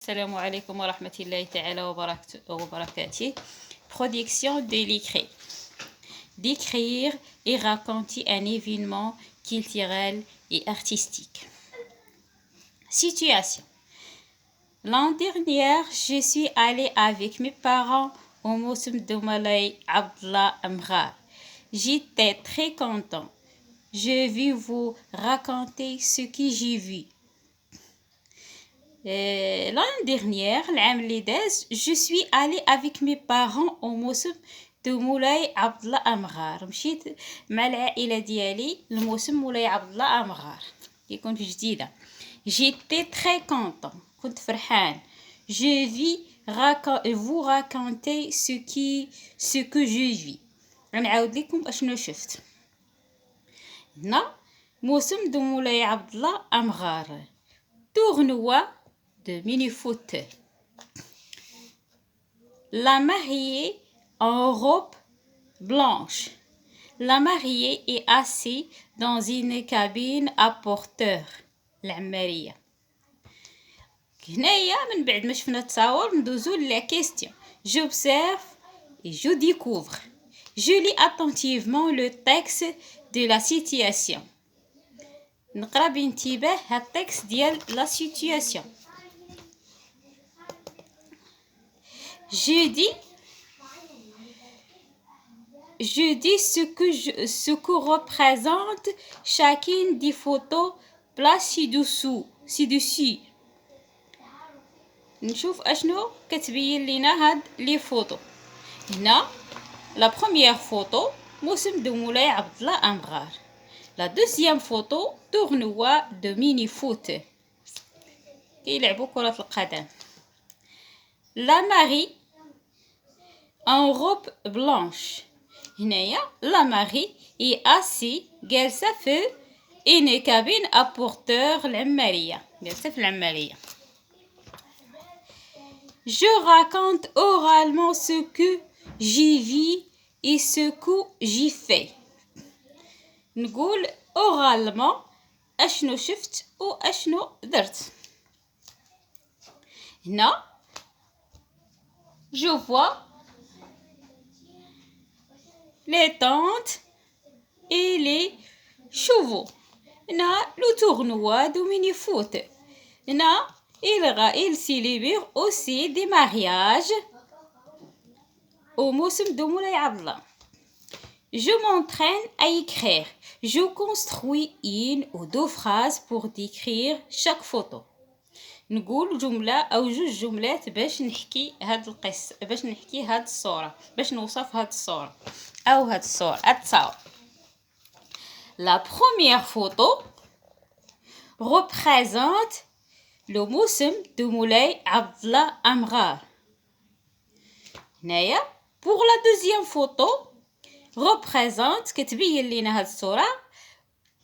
Assalamu alaikum wa rahmatullahi ta'ala wa barakatuh. Production de l'écrit. Décrire et raconter un événement culturel et artistique. Situation. L'an dernier, je suis allée avec mes parents au Moussem de Moulay Abdallah Amghar. J'étais très content. Je vais vous raconter ce que j'ai vu. L'année dernière, je suis allée avec mes parents au موسم de مولاي عبد الله أمغار. مشيت مع العائلة ديالي لموسم مولاي عبد الله أمغار كيكون في جديدة. J'étais très content. كنت فرحان. Je vais vous raconter ce que je vis. غنعاود لكم اشنو شفت. هنا موسم de مولاي عبد الله أمغار. Tournoi de mini-foot. La mariée en robe blanche. La mariée est assise dans une cabine à porteur. العمارية. هنايا من بعد ما شفنا التصاور ندوزو la question. J'observe et je découvre. Je lis attentivement le texte de la situation. نقرا بانتباه هاد التكست ديال لا سيتوياسيون. Je dis ce que représente chacune des photos placées ci-dessus. نشوف اشنو كتبين لينا هاد لي فوتو. هنا la première photo موسم de مولاي عبد الله أمغار. La deuxième photo tournoi de mini-foot. كيلعبوا كرة القدم. La mariée en robe blanche. هنايا la mariée est assise جالسة في une cabine à porteur العمارية. جالسة في العمارية. Je raconte oralement ce que j'ai vu et ce que j'ai fait. نقول oralement اشنو شفت و اشنو درت. هنا je vois les tentes et les chevaux. هنا le tournoi de mini-foot. هنا il célèbre aussi des mariages au موسم de مولاي عبد الله. Je m'entraîne à écrire. Je construis une ou deux phrases pour décrire chaque photo. نقول جملة أو جوج جملات باش نحكي هاد القصة، باش نحكي هاد الصورة، باش نوصف هاد الصورة أو هاد الصورة التصاور. La première photo représente le موسم de مولاي عبد الله أمغار. هنايا pour la deuxième photo représente كتبين لينا هاد الصورة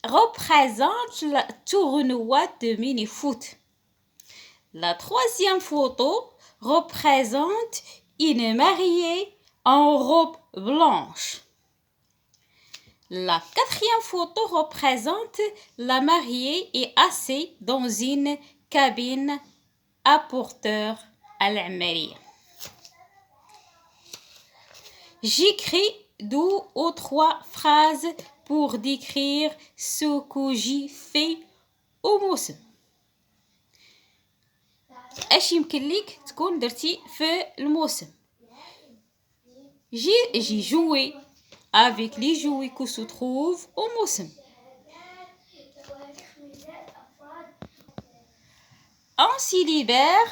représente le tournoi de mini-foot. La troisième photo représente une mariée en robe blanche. La quatrième photo représente la mariée et assise dans une cabine à porteur العمارية. J'écris deux ou trois phrases pour décrire ce que j'ai fait au موسم. اش يمكن ليك تكون درتي في الموسم. J'ai joué avec les jouets qui se trouvent au موسم. On célèbre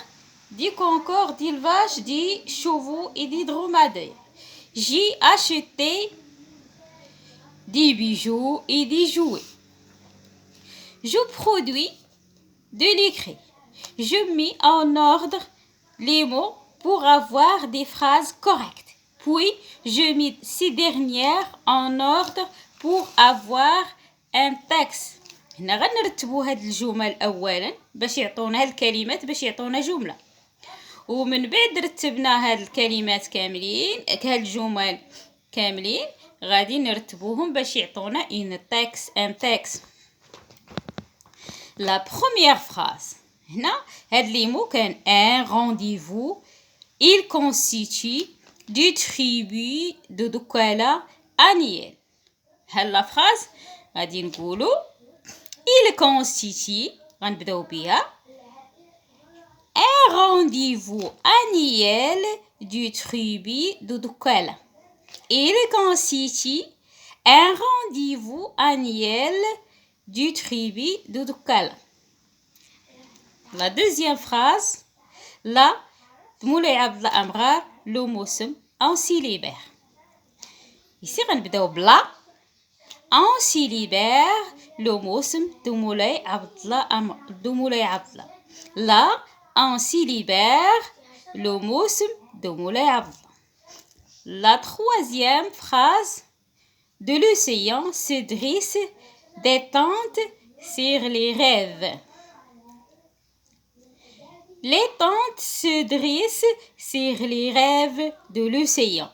des concours d'élevage des chevaux et des dromadaires. J'ai acheté des bijoux et des jouets. Je produis de l'écrit. Je mets en ordre les mots pour avoir des phrases correctes. Puis, je mets ces dernières en ordre pour avoir un texte. هنا غنرتبوا هاد الجمل أولا باش يعطونا هاد الكلمات باش يعطونا جملة. ومن بعد رتبنا هاد الكلمات كاملين هاد الجمل كاملين غادي نرتبوهم باش يعطونا un texte. La première phrase. هنا هاد لي مو كان un rendez-vous il constitue du tribut de دكالة annuel. هاد لا فراز غادي نقولو il constitue غنبداو بها un rendez-vous annuel du tribut de دكالة. Il constitue un rendez-vous annuel du tribut de دكالة. La deuxième phrase, là, مولاي عبد الله أمغار لو موسم en célibataire. Ici غنبداو بلا en célibataire لو موسم دو مولاي عبد الله. Là, en célibataire le موسم دو مولاي عبد الله. La troisième phrase, de l'océan se dresse des tentes sur les rêves. Les tentes se dressent sur les rêves de l'océan.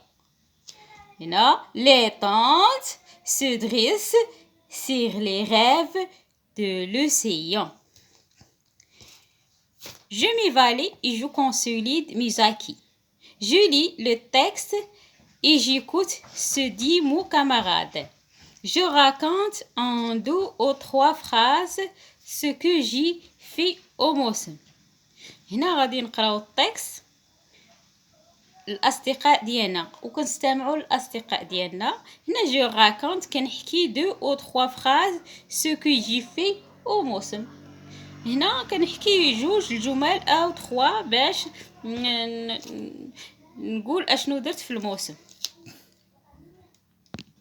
Les tentes se dressent sur les rêves de l'océan. Je m'évalue et je consolide mes acquis. Je lis le texte et j'écoute ce dit mon camarade. Je raconte en 2 ou 3 phrases ce que j'ai fait au موسم. هنا غادي نقراو التكست الأصدقاء ديالنا وكنستمعوا للأصدقاء ديالنا. هنا جو راكونت كنحكي 2 ou 3 phrases ce que j'ai fait au موسم. هنا كنحكي 2 الجمل أو 3 باش نقول أشنو درت في الموسم.